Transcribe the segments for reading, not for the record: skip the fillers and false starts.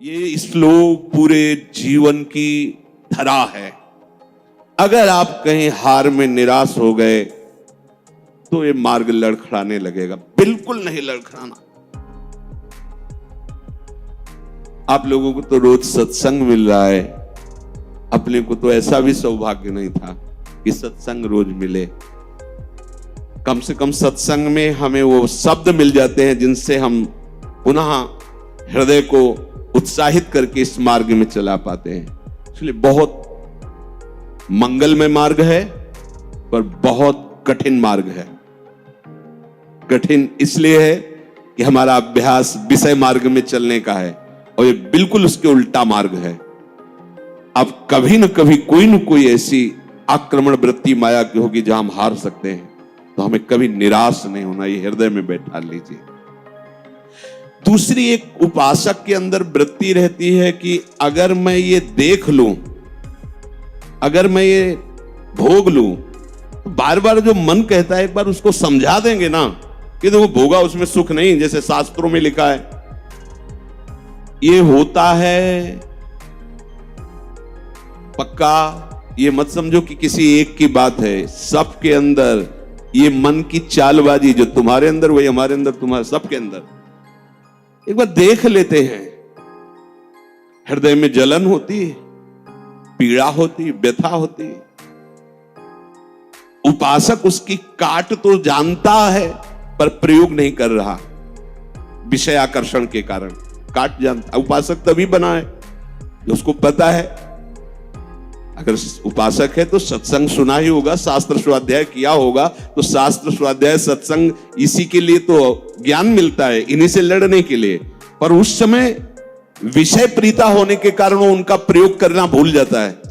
ये श्लोक पूरे जीवन की धरा है। अगर आप कहीं हार में निराश हो गए तो ये मार्ग लड़खड़ाने लगेगा। बिल्कुल नहीं लड़खड़ाना। आप लोगों को तो रोज सत्संग मिल रहा है, अपने को तो ऐसा भी सौभाग्य नहीं था कि सत्संग रोज मिले। कम से कम सत्संग में हमें वो शब्द मिल जाते हैं जिनसे हम पुनः हृदय को उत्साहित करके इस मार्ग में चला पाते हैं। इसलिए बहुत मंगलमय मार्ग है, पर बहुत कठिन मार्ग है। कठिन इसलिए है कि हमारा अभ्यास विषय मार्ग में चलने का है और ये बिल्कुल उसके उल्टा मार्ग है। अब कभी न कभी कोई न कोई ऐसी आक्रमण वृत्ति माया की होगी जहां हम हार सकते हैं, तो हमें कभी निराश नहीं होना, ये हृदय में बैठा लीजिए। दूसरी एक उपासक के अंदर वृत्ति रहती है कि अगर मैं ये देख लूं, अगर मैं ये भोग लूं, तो बार बार जो मन कहता है एक बार उसको समझा देंगे ना कि देखो भोगा उसमें सुख नहीं, जैसे शास्त्रों में लिखा है। ये होता है पक्का, ये मत समझो कि किसी एक की बात है। सबके अंदर ये मन की चालबाजी, जो तुम्हारे अंदर वही हमारे अंदर, तुम्हारे सबके अंदर। एक बार देख लेते हैं, हृदय में जलन होती है, पीड़ा होती, व्यथा होती। उपासक उसकी काट तो जानता है पर प्रयोग नहीं कर रहा, विषय आकर्षण के कारण काट जानता। उपासक तभी बना है जो उसको पता है। अगर उपासक है तो सत्संग सुना ही होगा, शास्त्र स्वाध्याय किया होगा, तो शास्त्र स्वाध्याय सत्संग इसी के लिए तो ज्ञान मिलता है, इन्हीं से लड़ने के लिए। पर उस समय विषय प्रीता होने के कारण वो उनका प्रयोग करना भूल जाता है।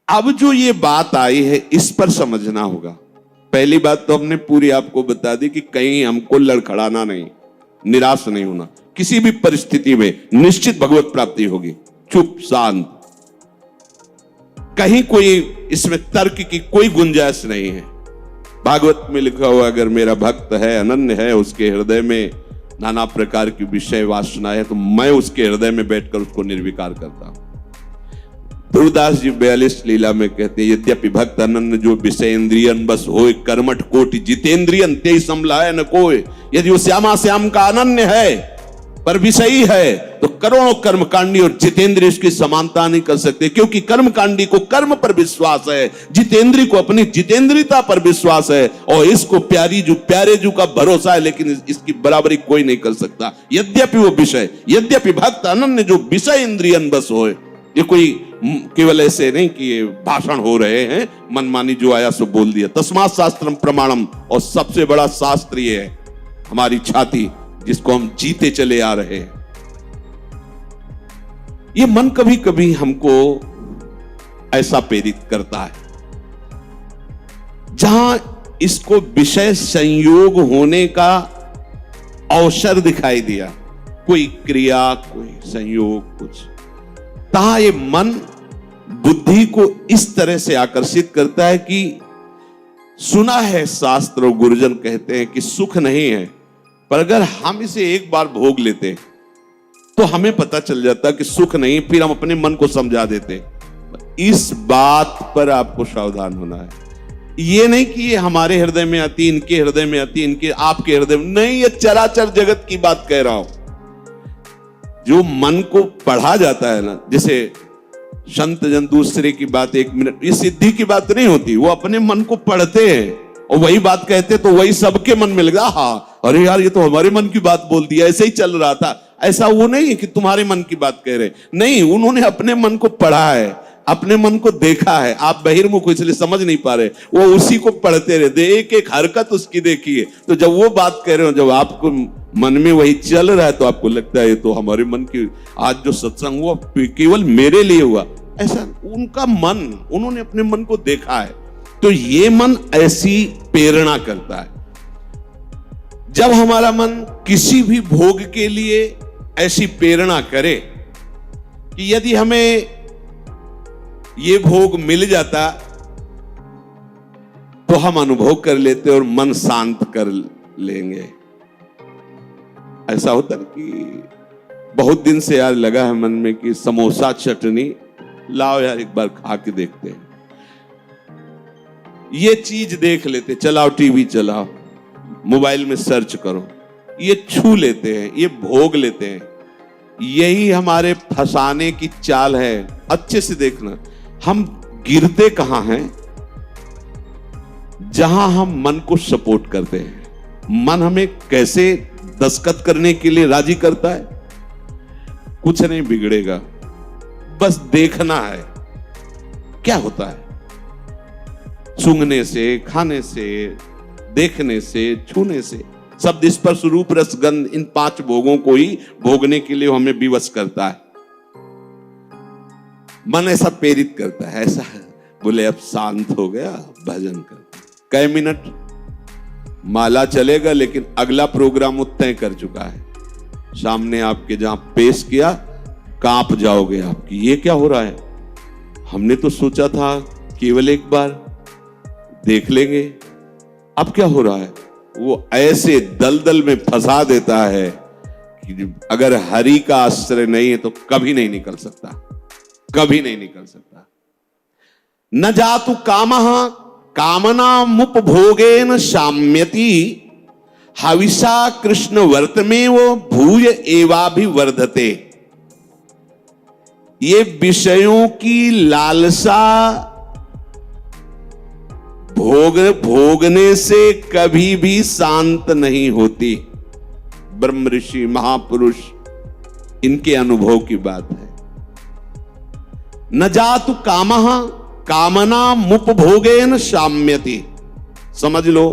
अब जो ये बात आई है इस पर समझना होगा। पहली बात तो हमने पूरी आपको बता दी कि कहीं हमको लड़खड़ाना नहीं, निराश नहीं होना। किसी भी परिस्थिति में निश्चित भगवत प्राप्ति होगी। चुप शांत, कहीं कोई इसमें तर्क की कोई गुंजाइश नहीं है। भागवत में लिखा हुआ, अगर मेरा भक्त है, अनन्य है, उसके हृदय में नाना प्रकार की विषय वासना है, तो मैं उसके हृदय में बैठकर उसको निर्विकार करता हूं। ध्रुवदास जी 42 लीला में कहते हैं, यद्यपि भक्त अनन्य जो विषय इंद्रियन बस होए, कर्मठ कोटि जितेंद्रियन ते समलाय न कोय। यदि वो श्यामा श्याम का अनन्य है पर विषयी है, तो करोड़ों कर्मकांडी और जितेंद्रिय इसकी समानता नहीं कर सकते, क्योंकि कर्मकांडी को कर्म पर विश्वास है, जितेंद्रिय को अपनी जितेंद्रियता पर विश्वास है, और इसको प्यारे जू का भरोसा है, लेकिन इसकी बराबरी कोई नहीं कर सकता। यद्यपि वो विषय, यद्यपि भक्त अनन्य जो विषय इंद्रियन बस होए। ये कोई केवल ऐसे नहीं कि ये भाषण हो रहे हैं, मनमानी जो आया सो बोल दिया। तस्मात् शास्त्रम प्रमाणम, और सबसे बड़ा शास्त्र ये है हमारी छाती, जिसको हम जीते चले आ रहे हैं। ये मन कभी कभी हमको ऐसा प्रेरित करता है, जहां इसको विषय संयोग होने का अवसर दिखाई दिया, कोई क्रिया, कोई संयोग, कुछ, तहां ये मन बुद्धि को इस तरह से आकर्षित करता है कि सुना है शास्त्र और गुरुजन कहते हैं कि सुख नहीं है, पर अगर हम इसे एक बार भोग लेते तो हमें पता चल जाता कि सुख नहीं, फिर हम अपने मन को समझा देते। इस बात पर आपको सावधान होना है। ये नहीं कि ये हमारे हृदय में आती, इनके हृदय में आती, इनके आपके हृदय में नहीं, ये चराचर जगत की बात कह रहा हूं। जो मन को पढ़ा जाता है ना, जैसे संत जन दूसरे की बात 1 मिनट, ये सिद्धि की बात नहीं होती, वो अपने मन को पढ़ते हैं और वही बात कहते, तो वही सबके मन में लगा, हाँ अरे यार ये तो हमारे मन की बात बोल दी, ऐसे ही चल रहा था। ऐसा वो नहीं है कि तुम्हारे मन की बात कह रहे, नहीं, उन्होंने अपने मन को पढ़ा है, अपने मन को देखा है। आप बहिर्मुख इसलिए समझ नहीं पा रहे, वो उसी को पढ़ते रहते, एक एक हरकत उसकी देखिए। तो जब वो बात कह रहे हो, जब आपको मन में वही चल रहा है, तो आपको लगता है ये तो हमारे मन की, आज जो सत्संग हुआ केवल मेरे लिए हुआ। ऐसा उनका मन, उन्होंने अपने मन को देखा है। तो ये मन ऐसी प्रेरणा करता है। जब हमारा मन किसी भी भोग के लिए ऐसी प्रेरणा करे कि यदि हमें ये भोग मिल जाता, तो हम अनुभव कर लेते और मन शांत कर लेंगे। ऐसा होता है कि बहुत दिन से यार लगा है मन में कि समोसा चटनी लाओ यार, एक बार खा के देखते हैं। ये चीज देख लेते, चलाओ टीवी चलाओ, मोबाइल में सर्च करो, ये छू लेते हैं, ये भोग लेते हैं। यही हमारे फंसाने की चाल है। अच्छे से देखना, हम गिरते कहां हैं? जहां हम मन को सपोर्ट करते हैं। मन हमें कैसे दस्तखत करने के लिए राजी करता है? कुछ नहीं बिगड़ेगा, बस देखना है क्या होता है। सूंघने से, खाने से, देखने से, छूने से, शब्द स्पर्श रूप रस गंध, इन 5 भोगों को ही भोगने के लिए हमें विवश करता है। मन ऐसा प्रेरित करता है, ऐसा बोले अब शांत हो गया, भजन कर। कई मिनट माला चलेगा, लेकिन अगला प्रोग्राम वो तय कर चुका है। सामने आपके जहां पेश किया, कांप जाओगे आपकी, ये क्या हो रहा है? हमने तो सोचा था केवल एक बार देख लेंगे, अब क्या हो रहा है? वो ऐसे दलदल में फंसा देता है कि अगर हरि का आश्रय नहीं है तो कभी नहीं निकल सकता, कभी नहीं निकल सकता। न जातु कामः कामनामुपभोगेन शाम्यति, हविषा कृष्ण वर्तमेव भूय एवाभिवर्धते। ये विषयों की लालसा भोगने से कभी भी शांत नहीं होती। ब्रह्म ऋषि महापुरुष इनके अनुभव की बात है। न जातु कामः कामनामुपभोगेन शाम्यति। समझ लो,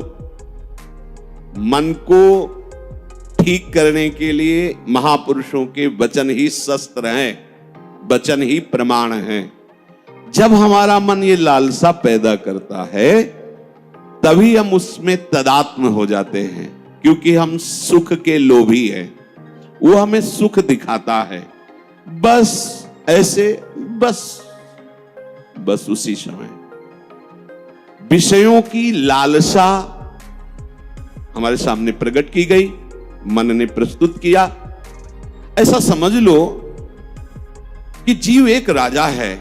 मन को ठीक करने के लिए महापुरुषों के वचन ही शस्त्र हैं, वचन ही प्रमाण हैं। जब हमारा मन ये लालसा पैदा करता है, तभी हम उसमें तदात्म हो जाते हैं, क्योंकि हम सुख के लोभी हैं। वो हमें सुख दिखाता है, बस ऐसे, बस उसी समय विषयों की लालसा हमारे सामने प्रकट की गई, मन ने प्रस्तुत किया। ऐसा समझ लो कि जीव एक राजा है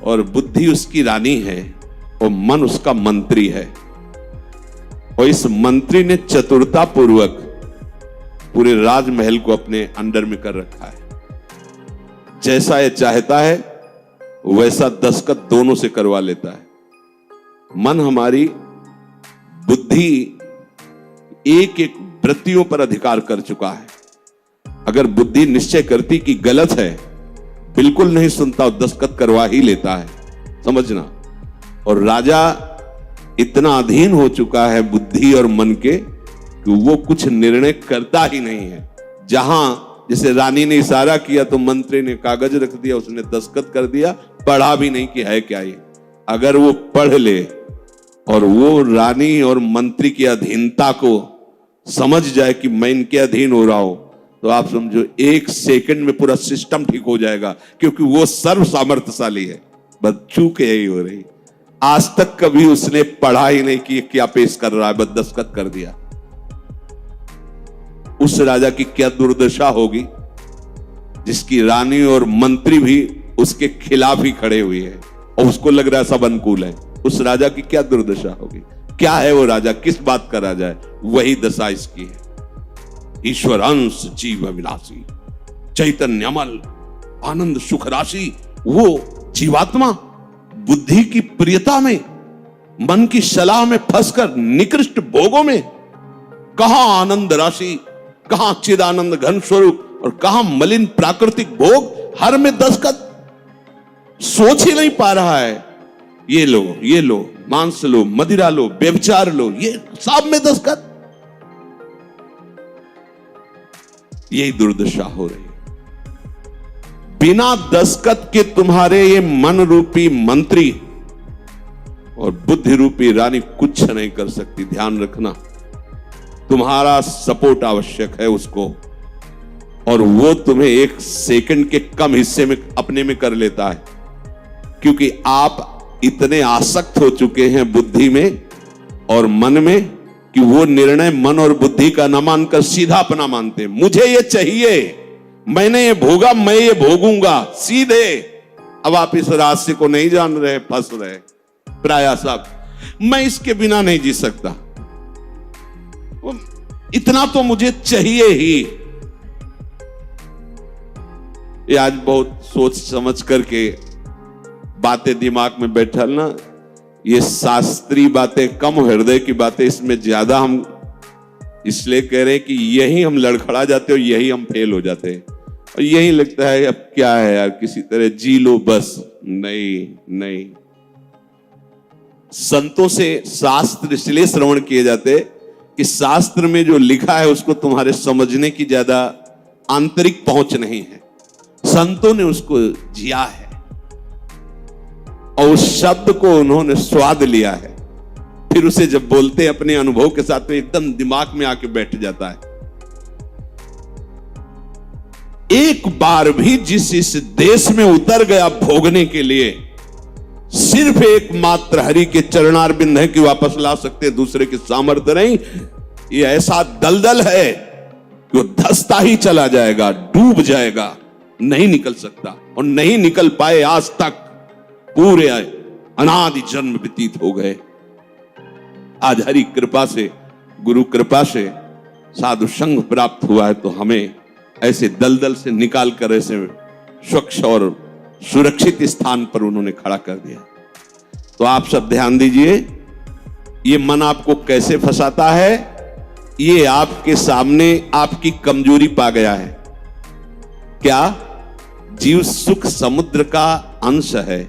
और बुद्धि उसकी रानी है और मन उसका मंत्री है। और इस मंत्री ने चतुरता पूर्वक पूरे राजमहल को अपने अंडर में कर रखा है। जैसा ये चाहता है वैसा दस्तखत दोनों से करवा लेता है। मन, हमारी बुद्धि एक एक वृत्तियों पर अधिकार कर चुका है। अगर बुद्धि निश्चय करती कि गलत है, बिल्कुल नहीं सुनता और दस्तखत करवा ही लेता है, समझना। और राजा इतना अधीन हो चुका है बुद्धि और मन के कि वो कुछ निर्णय करता ही नहीं है। जहां जैसे रानी ने इशारा किया तो मंत्री ने कागज रख दिया, उसने दस्तखत कर दिया, पढ़ा भी नहीं कि है क्या ये। अगर वो पढ़ ले और वो रानी और मंत्री की अधीनता को समझ जाए कि मैं इनके अधीन हो रहा हूं, तो आप समझो 1 सेकंड में पूरा सिस्टम ठीक हो जाएगा, क्योंकि वो सर्व सामर्थ्यशाली है। बस चूक यही हो रही, आज तक कभी उसने पढ़ा ही नहीं कि क्या पेश कर रहा है, बस दस्तखत कर दिया। उस राजा की क्या दुर्दशा होगी जिसकी रानी और मंत्री भी उसके खिलाफ ही खड़े हुए हैं और उसको लग रहा है सब अनुकूल है। उस राजा की क्या दुर्दशा होगी? क्या है वो राजा, किस बात का राजा है? वही दशा इसकी है। ईश्वर अंश जीव अविनाशी, चैतन्यमल आनंद सुख राशि। वो जीवात्मा बुद्धि की प्रियता में, मन की सलाह में फंसकर निकृष्ट भोगों में, कहां आनंद राशि, कहां चिदानंद घन स्वरूप और कहां मलिन प्राकृतिक भोग, हर में दस्तखत। सोच ही नहीं पा रहा है। ये लो, मांस लो, मदिरा लो, व्यभिचार लो, ये सब में दस्तखत। यही दुर्दशा हो रही है। बिना दस्तखत के तुम्हारे ये मन रूपी मंत्री और बुद्धि रूपी रानी कुछ नहीं कर सकती। ध्यान रखना, तुम्हारा सपोर्ट आवश्यक है उसको, और वो तुम्हें 1 सेकंड के कम हिस्से में अपने में कर लेता है, क्योंकि आप इतने आसक्त हो चुके हैं बुद्धि में और मन में कि वो निर्णय मन और बुद्धि का न मानकर सीधा अपना मानते। मुझे ये चाहिए, मैंने ये भोगा, मैं ये भोगूंगा, सीधे। अब आप इस रास्ते को नहीं जान रहे, फंस रहे। प्राय साहब, मैं इसके बिना नहीं जी सकता, इतना तो मुझे चाहिए ही। ये आज बहुत सोच समझ करके बातें दिमाग में बैठलना, ये शास्त्रीय बातें कम, हृदय की बातें इसमें ज्यादा हम इसलिए कह रहे हैं कि यही हम लड़खड़ा जाते और यही हम फेल हो जाते हैं। और यही लगता है अब क्या है यार, किसी तरह जी लो बस। नहीं नहीं, संतों से शास्त्र इसलिए श्रवण किए जाते कि शास्त्र में जो लिखा है उसको तुम्हारे समझने की ज्यादा आंतरिक पहुंच नहीं है, संतों ने उसको जिया है और उस शब्द को उन्होंने स्वाद लिया है, फिर उसे जब बोलते अपने अनुभव के साथ तो एकदम दिमाग में आके बैठ जाता है। एक बार भी जिस इस देश में उतर गया भोगने के लिए, सिर्फ एकमात्र हरि के चरणार बिंद है कि वापस ला सकते, दूसरे की सामर्थ्य नहीं। ये ऐसा दलदल है कि वो धंसता ही चला जाएगा, डूब जाएगा, नहीं निकल सकता और नहीं निकल पाए आज तक। पूरे अनादि जन्म व्यतीत हो गए। आज हरि कृपा से, गुरु कृपा से साधु संग प्राप्त हुआ है, तो हमें ऐसे दलदल से निकाल कर ऐसे स्वच्छ और सुरक्षित स्थान पर उन्होंने खड़ा कर दिया। तो आप सब ध्यान दीजिए, ये मन आपको कैसे फंसाता है। ये आपके सामने आपकी कमजोरी पा गया है। क्या? जीव सुख समुद्र का अंश है,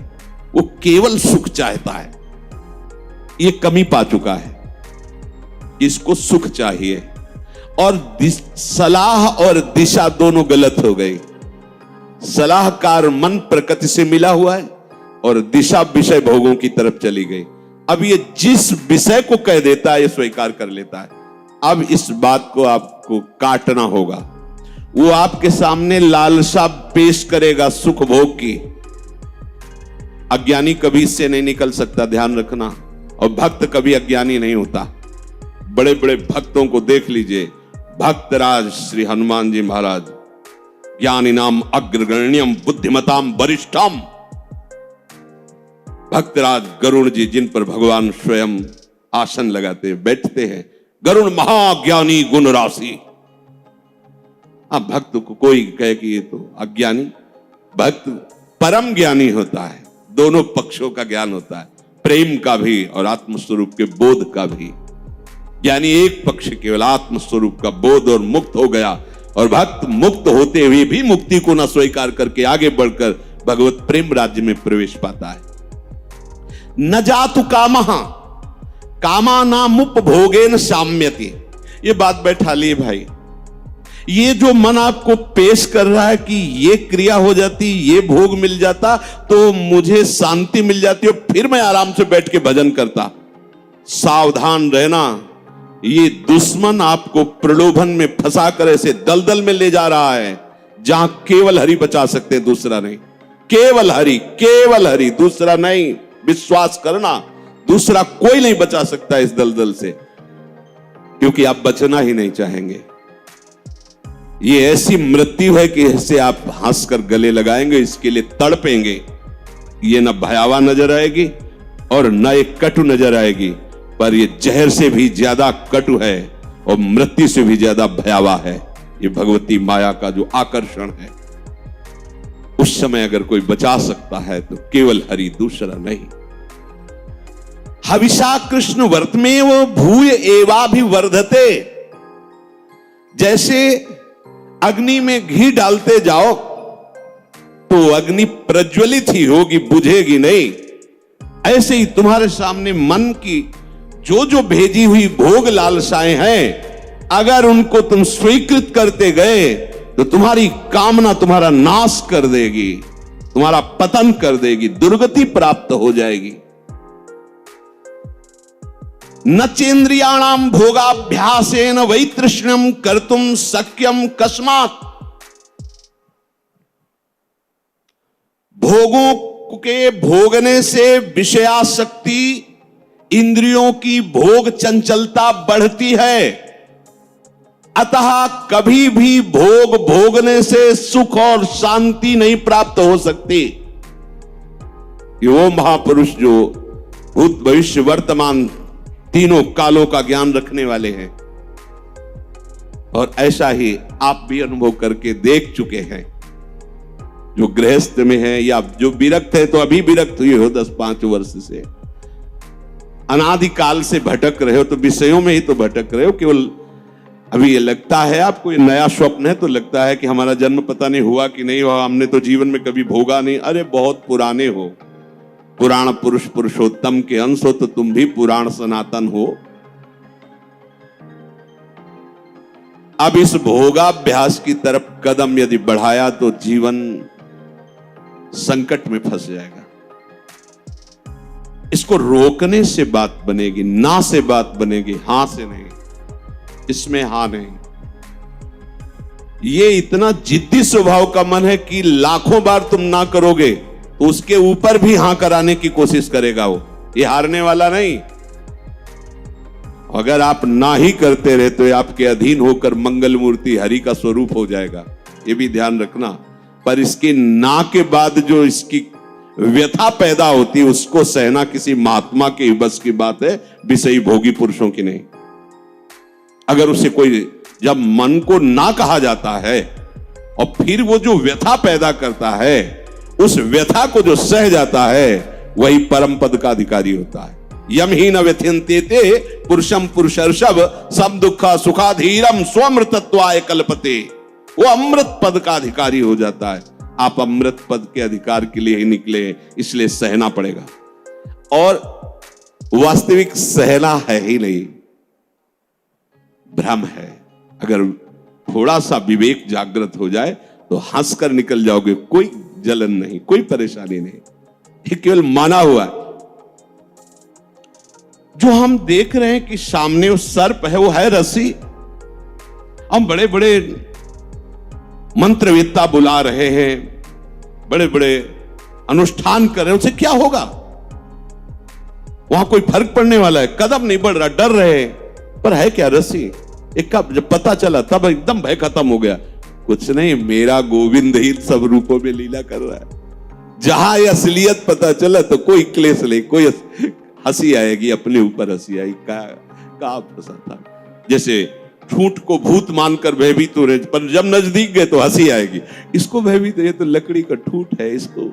वो केवल सुख चाहता है। ये कमी पा चुका है, इसको सुख चाहिए। और सलाह और दिशा दोनों गलत हो गई। सलाहकार मन प्रकृति से मिला हुआ है और दिशा विषय भोगों की तरफ चली गई। अब ये जिस विषय को कह देता है ये स्वीकार कर लेता है। अब इस बात को आपको काटना होगा। वो आपके सामने लालसा पेश करेगा सुख भोग की। अज्ञानी कभी इससे नहीं निकल सकता, ध्यान रखना। और भक्त कभी अज्ञानी नहीं होता। बड़े बड़े भक्तों को देख लीजिए, भक्तराज श्री हनुमान जी महाराज, ज्ञानी नाम अग्रगण्यम बुद्धिमताम वरिष्ठम। भक्तराज गरुण जी, जिन पर भगवान स्वयं आसन लगाते बैठते हैं, गरुण महाज्ञानी गुण राशि। अब भक्त को कोई कहे कि ये तो अज्ञानी, भक्त परम ज्ञानी होता है। दोनों पक्षों का ज्ञान होता है, प्रेम का भी और आत्मस्वरूप के बोध का भी। यानी एक पक्ष केवल आत्मस्वरूप का बोध और मुक्त हो गया, और भक्त मुक्त होते हुए भी मुक्ति को न स्वीकार करके आगे बढ़कर भगवत प्रेम राज्य में प्रवेश पाता है। न जातु कामः कामानामुपभोगेन साम्यति। ये बात बैठा लिए भाई। ये जो मन आपको पेश कर रहा है कि ये क्रिया हो जाती, ये भोग मिल जाता तो मुझे शांति मिल जाती और फिर मैं आराम से बैठ के भजन करता। सावधान रहना, ये दुश्मन आपको प्रलोभन में फंसा कर ऐसे दलदल में ले जा रहा है जहां केवल हरि बचा सकते, दूसरा नहीं। केवल हरि, केवल हरि, दूसरा नहीं। विश्वास करना, दूसरा कोई नहीं बचा सकता इस दलदल से, क्योंकि आप बचना ही नहीं चाहेंगे। ये ऐसी मृत्यु है कि इससे आप हंसकर गले लगाएंगे, इसके लिए तड़पेंगे। ये न भयावह नजर आएगी और न एक कटु नजर आएगी, पर ये जहर से भी ज्यादा कटु है और मृत्यु से भी ज्यादा भयावह है। ये भगवती माया का जो आकर्षण है, उस समय अगर कोई बचा सकता है तो केवल हरि, दूसरा नहीं। हविषा कृष्ण वर्तमेव भूय एवाभिवर्धते। जैसे अग्नि में घी डालते जाओ तो अग्नि प्रज्वलित ही होगी, बुझेगी नहीं। ऐसे ही तुम्हारे सामने मन की जो जो भेजी हुई भोग लालसाएं हैं, अगर उनको तुम स्वीकृत करते गए तो तुम्हारी कामना तुम्हारा नाश कर देगी, तुम्हारा पतन कर देगी, दुर्गति प्राप्त हो जाएगी। न चेन्द्रियाणाम भोगाभ्यासेन वैतृष्ण्यम कर्तुम शक्यम कस्मात्। भोगों के भोगने से विषयासक्ति इंद्रियों की भोग चंचलता बढ़ती है। अतः कभी भी भोग भोगने से सुख और शांति नहीं प्राप्त हो सकती। ये वो महापुरुष जो भूत भविष्य वर्तमान तीनों कालों का ज्ञान रखने वाले हैं, और ऐसा ही आप भी अनुभव करके देख चुके हैं। जो गृहस्थ में है या जो विरक्त है, तो अभी विरक्त हुए हो 10-5 वर्ष से, अनादिकाल से भटक रहे हो, तो विषयों में ही तो भटक रहे हो। केवल अभी ये लगता है आपको, ये नया स्वप्न है, तो लगता है कि हमारा जन्म पता नहीं हुआ कि नहीं हुआ, हमने तो जीवन में कभी भोगा नहीं। अरे बहुत पुराने हो, पुराण पुरुष पुरुषोत्तम के अंश हो, तो तुम भी पुराण सनातन हो। अब इस भोगाभ्यास की तरफ कदम यदि बढ़ाया तो जीवन संकट में फंस जाएगा। इसको रोकने से बात बनेगी, ना से बात बनेगी, हां से नहीं। इसमें हां नहीं। ये इतना जिद्दी स्वभाव का मन है कि लाखों बार तुम ना करोगे तो उसके ऊपर भी हां कराने की कोशिश करेगा वो। ये हारने वाला नहीं। अगर आप ना ही करते रहे तो आपके अधीन होकर मंगल मूर्ति हरि का स्वरूप हो जाएगा, ये भी ध्यान रखना। पर इसके ना के बाद जो इसकी व्यथा पैदा होती है, उसको सहना किसी महात्मा के बस की बात है, विषयी भोगी पुरुषों की नहीं। अगर उसे कोई, जब मन को ना कहा जाता है और फिर वो जो व्यथा पैदा करता है, उस व्यथा को जो सह जाता है, वही परम पद का अधिकारी होता है। यम ही न व्यथ्यन्ते पुरुषम पुरुषर्षभ सब दुखा सुखाधीरम स्वमृतत्वाय कल्पते। वो अमृत पद का अधिकारी हो जाता है। आप अमृत पद के अधिकार के लिए ही निकले, इसलिए सहना पड़ेगा। और वास्तविक सहना है ही नहीं, भ्रम है। अगर थोड़ा सा विवेक जागृत हो जाए तो हंसकर निकल जाओगे, कोई जलन नहीं, कोई परेशानी नहीं। ये केवल माना हुआ है। जो हम देख रहे हैं कि सामने वो सर्प है, वो है रस्सी। हम बड़े बड़े मंत्रवेत्ता बुला रहे हैं, बड़े बड़े अनुष्ठान कर रहे हैं, उससे क्या होगा? वहां कोई फर्क पड़ने वाला है? कदम नहीं बढ़ रहा, डर रहे हैं। पर है क्या रस्सी? एक का जब पता चला तब एकदम भय खत्म हो गया। कुछ नहीं, मेरा गोविंद ही सब रूपों में लीला कर रहा है। जहां ये असलियत पता चला तो कोई क्लेश नहीं, कोई हंसी आएगी, अपने ऊपर हंसी आई। का फंसा था। जैसे ठूंठ को भूत मानकर भयभीत हो रहे, पर जब नजदीक गए तो हंसी आएगी। इसको भयभीत, ये तो लकड़ी का ठूंठ है। इसको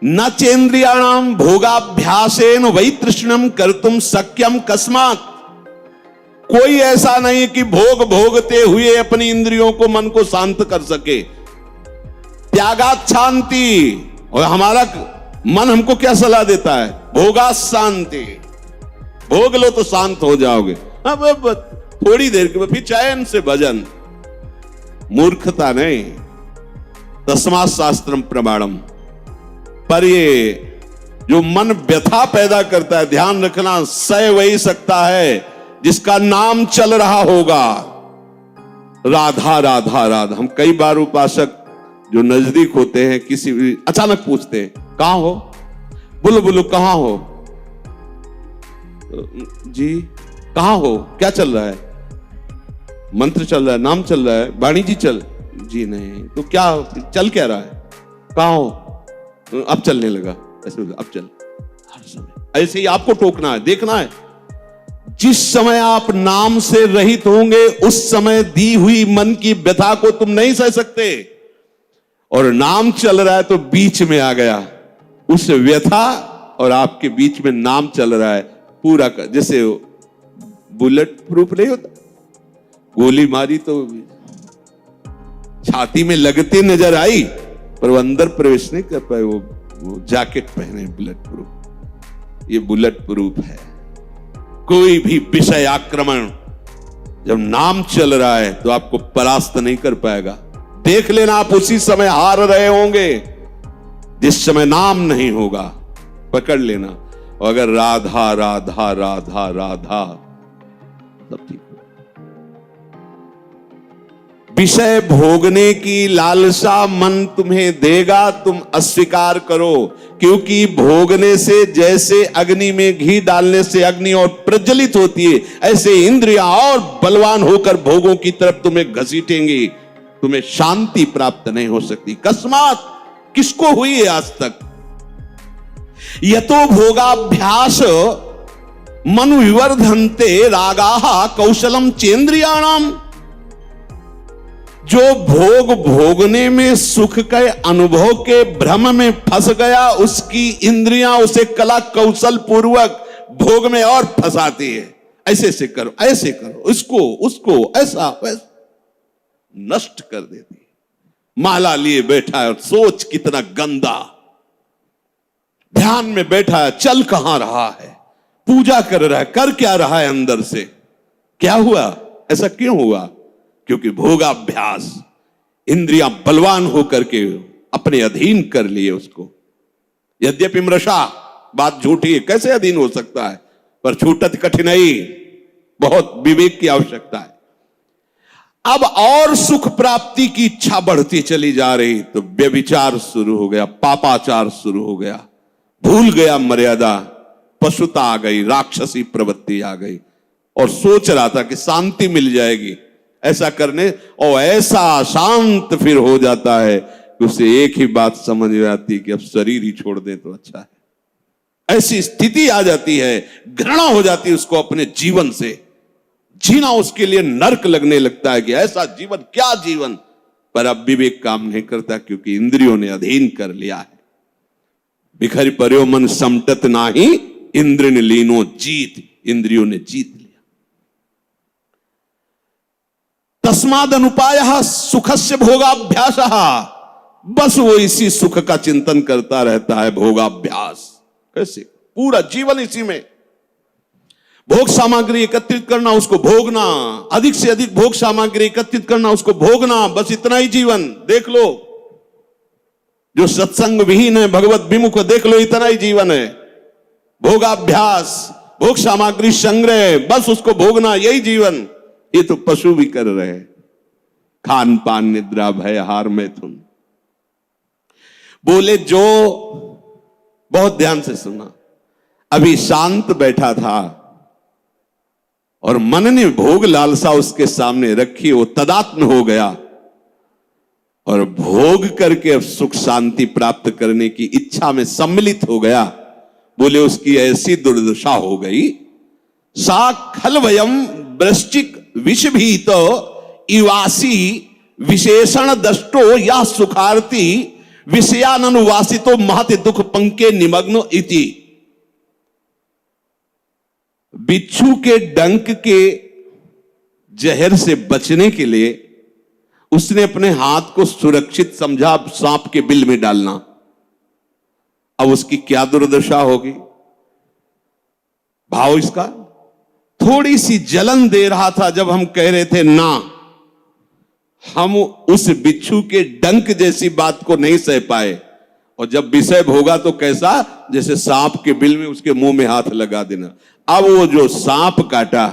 न चेन्द्रियाणाम भोगाभ्यासेन वै तृष्णम कर्तुम शक्यम कस्मात्। कोई ऐसा नहीं कि भोग भोगते हुए अपनी इंद्रियों को, मन को शांत कर सके। त्यागात शांति। और हमारा मन हमको क्या सलाह देता है? भोगा शांति। भोग लो तो शांत हो जाओगे। अब थोड़ी देर के बाद फिर चैन से भजन। मूर्खता नहीं, तस्मात् शास्त्रम प्रमाणम। पर ये जो मन व्यथा पैदा करता है, ध्यान रखना, सह वही सकता है जिसका नाम चल रहा होगा। राधा राधा राधा। हम कई बार उपासक जो नजदीक होते हैं, किसी भी अचानक पूछते हैं, कहां हो? बोलो बोलो, कहां हो? जी कहां हो? क्या चल रहा है? मंत्र चल रहा है, नाम चल रहा है, वाणी जी चल। जी नहीं, तो क्या चल क्या रहा है? कहां हो? अब चलने लगा। ऐसे अब चल। हर समय ऐसे ही आपको टोकना है, देखना है। जिस समय आप नाम से रहित होंगे, उस समय दी हुई मन की व्यथा को तुम नहीं सह सकते। और नाम चल रहा है तो बीच में आ गया, उस व्यथा और आपके बीच में नाम चल रहा है पूरा का। जैसे बुलेट प्रूफ नहीं होता, गोली मारी तो छाती में लगते नजर आई, पर वो अंदर प्रवेश नहीं कर पाए। वो जैकेट पहने बुलेट प्रूफ। ये बुलेट प्रूफ है। कोई भी विषय आक्रमण जब नाम चल रहा है तो आपको परास्त नहीं कर पाएगा। देख लेना, आप उसी समय हार रहे होंगे जिस समय नाम नहीं होगा। पकड़ लेना। और अगर राधा राधा राधा राधा, सब ठीक हो। विषय भोगने की लालसा मन तुम्हें देगा, तुम अस्वीकार करो। क्योंकि भोगने से जैसे अग्नि में घी डालने से अग्नि और प्रज्वलित होती है, ऐसे इंद्रियां और बलवान होकर भोगों की तरफ तुम्हें घसीटेंगी। तुम्हें शांति प्राप्त नहीं हो सकती। अकस्मात किसको हुई है आज तक? यतो भोगाभ्यास मनु विवर्धन्ते रागाः कौशलम चेन्द्रियाणाम। जो भोग भोगने में सुख के अनुभव के भ्रम में फंस गया, उसकी इंद्रियां उसे कला कौशल पूर्वक भोग में और फंसाती है। ऐसे से करो, ऐसे करो, इसको उसको ऐसा वैसा नष्ट कर देती है। माला लिए बैठा है और सोच कितना गंदा, ध्यान में बैठा है, चल कहां रहा है, पूजा कर रहा है, कर क्या रहा है अंदर से? क्या हुआ? ऐसा क्यों हुआ? क्योंकि भोगाभ्यास, इंद्रियां बलवान होकर के अपने अधीन कर लिए उसको। यद्यपि मृषा, बात झूठी है, कैसे अधीन हो सकता है? पर छूटत कठिनाई, बहुत विवेक की आवश्यकता है। अब और सुख प्राप्ति की इच्छा बढ़ती चली जा रही, तो व्यभिचार शुरू हो गया, पापाचार शुरू हो गया, भूल गया मर्यादा, पशुता आ गई, राक्षसी प्रवृत्ति आ गई, और सोच रहा था कि शांति मिल जाएगी ऐसा करने, और ऐसा शांत फिर हो जाता है कि उसे एक ही बात समझ में आती है कि अब शरीर ही छोड़ दे तो अच्छा है। ऐसी स्थिति आ जाती है, घृणा हो जाती है उसको अपने जीवन से, जीना उसके लिए नरक लगने लगता है कि ऐसा जीवन, क्या जीवन। पर अब विवेक काम नहीं करता, क्योंकि इंद्रियों ने अधीन कर लिया है। बिखर पर्यो मन समटत नाही, इंद्र ने लीनो जीत, इंद्रियों ने जीत लिया। तस्माद अनुपायः सुखस्य भोगाभ्यासः, बस वो इसी सुख का चिंतन करता रहता है। भोगाभ्यास कैसे? पूरा जीवन इसी में, भोग सामग्री एकत्रित करना, उसको भोगना, अधिक से अधिक भोग सामग्री एकत्रित करना, उसको भोगना, बस इतना ही जीवन। देख लो जो सत्संग विहीन है, भगवत विमुख, देख लो इतना ही जीवन है। भोगाभ्यास, भोग सामग्री संग्रह, बस उसको भोगना, यही जीवन। ये तो पशु भी कर रहे हैं। खान पान निद्रा भय हार मैथुन। बोले जो, बहुत ध्यान से सुना, अभी शांत बैठा था और मन ने भोग लालसा उसके सामने रखी, वो तदात्म हो गया और भोग करके अब सुख शांति प्राप्त करने की इच्छा में सम्मिलित हो गया। बोले उसकी ऐसी दुर्दशा हो गई, सा खलवयम वृश्चिक विषभीत इवासी विशेषण दष्टो या सुखार्थी विषयानुवासितो महति दुख पंके निमग्नो इति। बिच्छू के डंक के जहर से बचने के लिए उसने अपने हाथ को सुरक्षित समझा सांप के बिल में डालना। अब उसकी क्या दुर्दशा होगी? भाव इसका, थोड़ी सी जलन दे रहा था जब हम कह रहे थे ना, हम उस बिच्छू के डंक जैसी बात को नहीं सह पाए, और जब विषय भोगा तो कैसा, जैसे सांप के बिल में उसके मुंह में हाथ लगा देना। अब वो जो सांप काटा,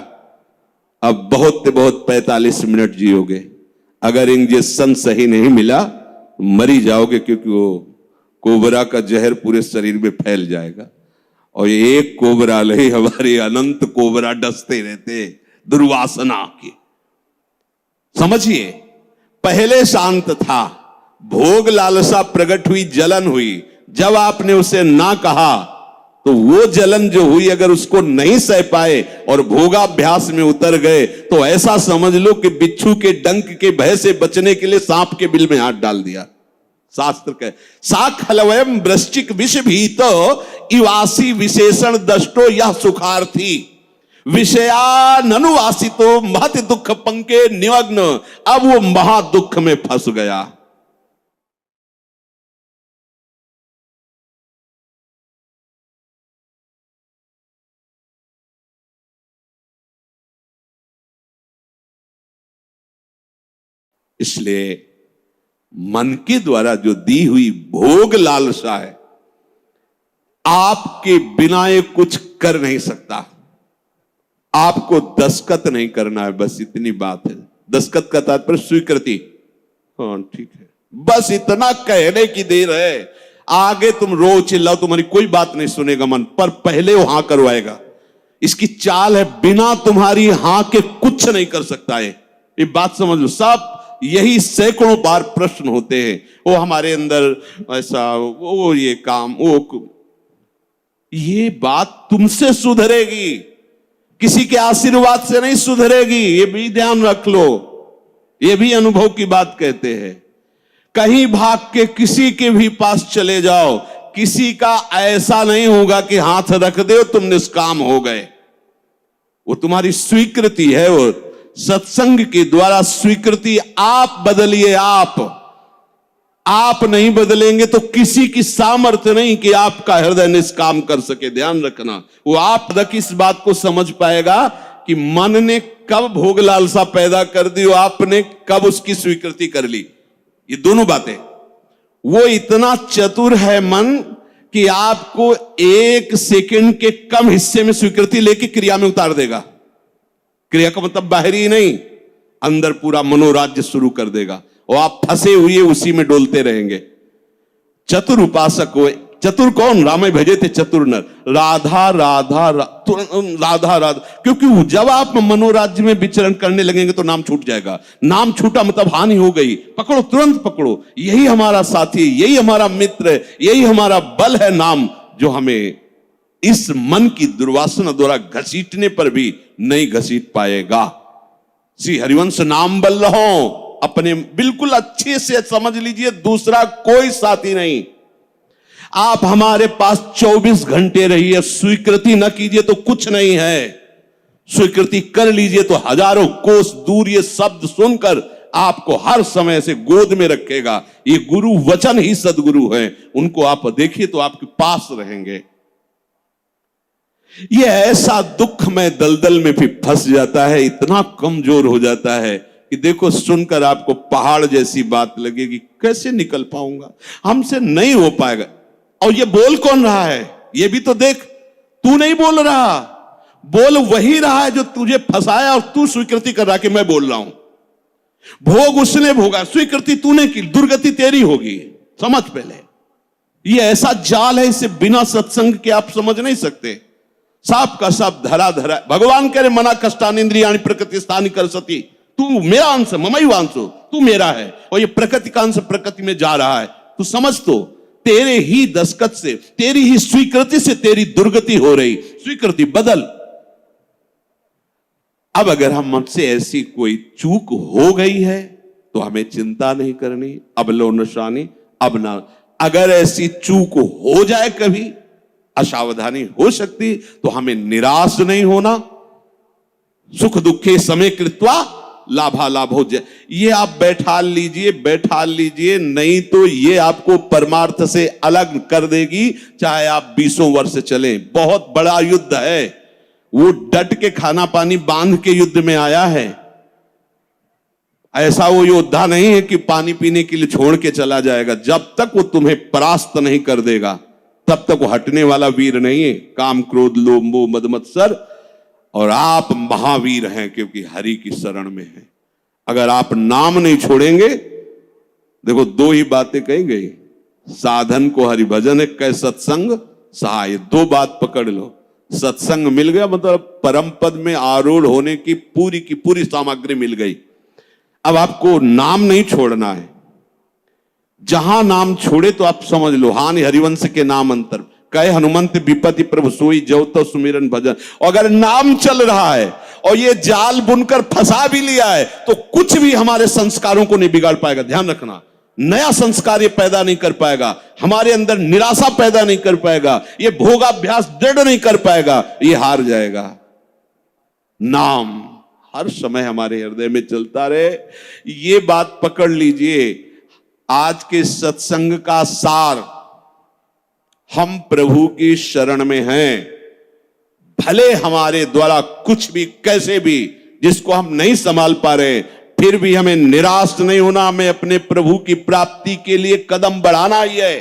अब बहुत 45 मिनट जियोगे। अगर इंजेक्शन सही नहीं मिला मरी जाओगे, क्योंकि वो कोबरा का जहर पूरे शरीर में फैल जाएगा। और ये एक कोबरा नहीं, हमारे अनंत कोबरा डसते रहते दुर्वासना के। समझिए, पहले शांत था, भोग लालसा प्रकट हुई, जलन हुई। जब आपने उसे ना कहा तो वो जलन जो हुई, अगर उसको नहीं सह पाए और भोगाभ्यास में उतर गए, तो ऐसा समझ लो कि बिच्छू के डंक के भय से बचने के लिए सांप के बिल में हाथ डाल दिया। शास्त्र कहे सा खलवयम वृश्चिक विष भीत इवासी विशेषण दष्टो यह सुखार्थी विषयानुवासितो महत दुख पंके निमग्न। अब वो महा दुख में फंस गया। इसलिए मन के द्वारा जो दी हुई भोग लालसा है, आपके बिना ये कुछ कर नहीं सकता। आपको दस्तखत नहीं करना है, बस इतनी बात है। दस्तखत का तात्पर्य स्वीकृति। हाँ ठीक है, बस इतना कहने की देर है, आगे तुम रो चिल्लाओ, तुम्हारी कोई बात नहीं सुनेगा मन, पर पहले वो हां करवाएगा। इसकी चाल है, बिना तुम्हारी हां के कुछ नहीं कर सकता है। ये बात समझ लो। सब यही सैकड़ों बार प्रश्न होते हैं, वो हमारे अंदर ऐसा, वो ये काम, वो ये बात तुमसे सुधरेगी, किसी के आशीर्वाद से नहीं सुधरेगी। ये भी ध्यान रख लो, ये भी अनुभव की बात कहते हैं। कहीं भाग के किसी के भी पास चले जाओ, किसी का ऐसा नहीं होगा कि हाथ रख दे तुम निष्काम हो गए। वो तुम्हारी स्वीकृति है, वो सत्संग के द्वारा स्वीकृति। आप बदलिए, आप नहीं बदलेंगे तो किसी की सामर्थ्य नहीं कि आपका हृदय निष्काम कर सके। ध्यान रखना, वो आप तक इस बात को समझ पाएगा कि मन ने कब भोग लालसा पैदा कर दी और आपने कब उसकी स्वीकृति कर ली। ये दोनों बातें, वो इतना चतुर है मन कि आपको 1 सेकंड के कम हिस्से में स्वीकृति लेके क्रिया में उतार देगा। क्रिया का मतलब बाहरी नहीं, अंदर पूरा मनोराज्य शुरू कर देगा और आप फंसे हुए उसी में डोलते रहेंगे। चतुर उपासक हो। चतुर कौन? रामे भजे थे चतुर नर, राधा राधा राधा राधा। क्योंकि जब आप मनोराज्य में विचरण करने लगेंगे तो नाम छूट जाएगा। नाम छूटा मतलब हानि हो गई। पकड़ो, तुरंत पकड़ो। यही हमारा साथी, यही हमारा मित्र, यही हमारा बल है नाम, जो हमें इस मन की दुर्वासना द्वारा घसीटने पर भी नहीं घसीट पाएगा। श्री हरिवंश नाम बल रहो अपने, बिल्कुल अच्छे से समझ लीजिए, दूसरा कोई साथी नहीं। आप हमारे पास 24 घंटे रहिए, स्वीकृति न कीजिए तो कुछ नहीं है, स्वीकृति कर लीजिए तो हजारों कोस दूर ये शब्द सुनकर आपको हर समय से गोद में रखेगा। ये गुरु वचन ही सदगुरु हैं, उनको आप देखिए तो आपके पास रहेंगे। ये ऐसा दुख में दलदल में भी फंस जाता है, इतना कमजोर हो जाता है कि देखो, सुनकर आपको पहाड़ जैसी बात लगेगी, कैसे निकल पाऊंगा, हमसे नहीं हो पाएगा। और ये बोल कौन रहा है? ये भी तो देख, तू नहीं बोल रहा, बोल वही रहा है जो तुझे फंसाया और तू स्वीकृति कर रहा कि मैं बोल रहा हूं। भोग उसने भोगा, स्वीकृति तूने की, दुर्गति तेरी होगी। समझ पहले, ये ऐसा जाल है, इसे बिना सत्संग के आप समझ नहीं सकते। साप का साप धरा धरा। भगवान कह रहे मना कष्टान इंद्रियाणि प्रकृति स्थानी कर सती। तू मेरा अंश, ममई अंशो, तू मेरा है, और ये प्रकृति का अंश प्रकृति में जा रहा है। तू समझ, तो तेरे ही दस्तखत से, तेरी ही स्वीकृति से तेरी दुर्गति हो रही। स्वीकृति बदल। अब अगर हम हमसे ऐसी कोई चूक हो गई है तो हमें चिंता नहीं करनी। अब लो नशानी, अब ना। अगर ऐसी चूक हो जाए, कभी असावधानी हो सकती, तो हमें निराश नहीं होना। सुख दुखे समय कृत्वा लाभा लाभ हो जाए, ये आप बैठा लीजिए, नहीं तो ये आपको परमार्थ से अलग कर देगी, चाहे आप 20 वर्ष चलें। बहुत बड़ा युद्ध है, वो डट के खाना पानी बांध के युद्ध में आया है। ऐसा वो योद्धा नहीं है कि पानी पीने के लिए छोड़ के चला जाएगा। जब तक वो तुम्हें परास्त नहीं कर देगा तब तक वो हटने वाला वीर नहीं है। काम क्रोध लोभ मोह मद मत्सर, और आप महावीर हैं क्योंकि हरि की शरण में हैं। अगर आप नाम नहीं छोड़ेंगे, देखो 2 ही बातें कही गई, साधन को हरि भजन है, कै सत्संग सहाय। 2 बात पकड़ लो, सत्संग मिल गया मतलब परम पद में आरूढ़ होने की पूरी सामग्री मिल गई। अब आपको नाम नहीं छोड़ना है। जहां नाम छोड़े तो आप समझ लो, हानि हरिवंश के नाम अंतर कहे हनुमंत विपत्ति प्रभु सोई जव तो सुमिरन भजन। अगर नाम चल रहा है और ये जाल बुनकर फंसा भी लिया है तो कुछ भी हमारे संस्कारों को नहीं बिगाड़ पाएगा। ध्यान रखना, नया संस्कार ये पैदा नहीं कर पाएगा, हमारे अंदर निराशा पैदा नहीं कर पाएगा, ये भोगाभ्यास दृढ़ नहीं कर पाएगा, ये हार जाएगा। नाम हर समय हमारे हृदय में चलता रहे, ये बात पकड़ लीजिए। आज के सत्संग का सार, हम प्रभु की शरण में हैं। भले हमारे द्वारा कुछ भी कैसे भी जिसको हम नहीं संभाल पा रहे, फिर भी हमें निराश नहीं होना, हमें अपने प्रभु की प्राप्ति के लिए कदम बढ़ाना ही है।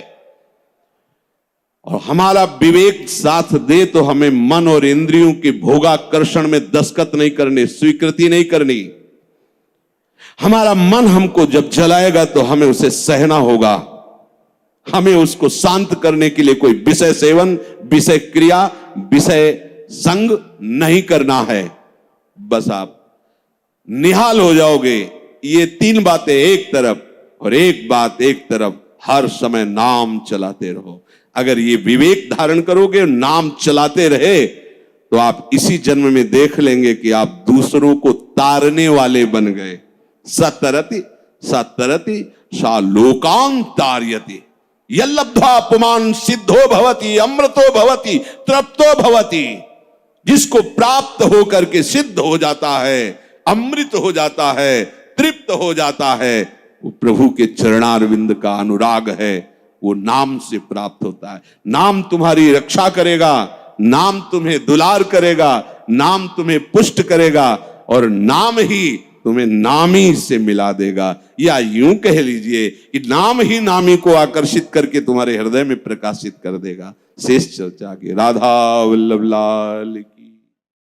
और हमारा विवेक साथ दे तो हमें मन और इंद्रियों के भोगाकर्षण में दस्तखत नहीं करने, स्वीकृति नहीं करनी। हमारा मन हमको जब जलाएगा तो हमें उसे सहना होगा। हमें उसको शांत करने के लिए कोई विषय सेवन, विषय क्रिया, विषय संग नहीं करना है। बस आप निहाल हो जाओगे। ये तीन बातें एक तरफ और एक बात एक तरफ, हर समय नाम चलाते रहो। अगर ये विवेक धारण करोगे, नाम चलाते रहे, तो आप इसी जन्म में देख लेंगे कि आप दूसरों को तारने वाले बन गए। सतरति सतरति सा लोकां तारयति यल्लब्ध्वा पुमान् सिद्धो भवति अमृतो भवति तृप्तो भवति। जिसको प्राप्त होकर के सिद्ध हो जाता है, अमृत हो जाता है, तृप्त हो जाता है, वो प्रभु के चरणारविंद का अनुराग है, वो नाम से प्राप्त होता है। नाम तुम्हारी रक्षा करेगा, नाम तुम्हें दुलार करेगा, नाम तुम्हें पुष्ट करेगा, और नाम ही तुम्हें नामी से मिला देगा। या यूं कह लीजिए कि नाम ही नामी को आकर्षित करके तुम्हारे हृदय में प्रकाशित कर देगा। शेष चर्चा के राधा वल्लभ लाल।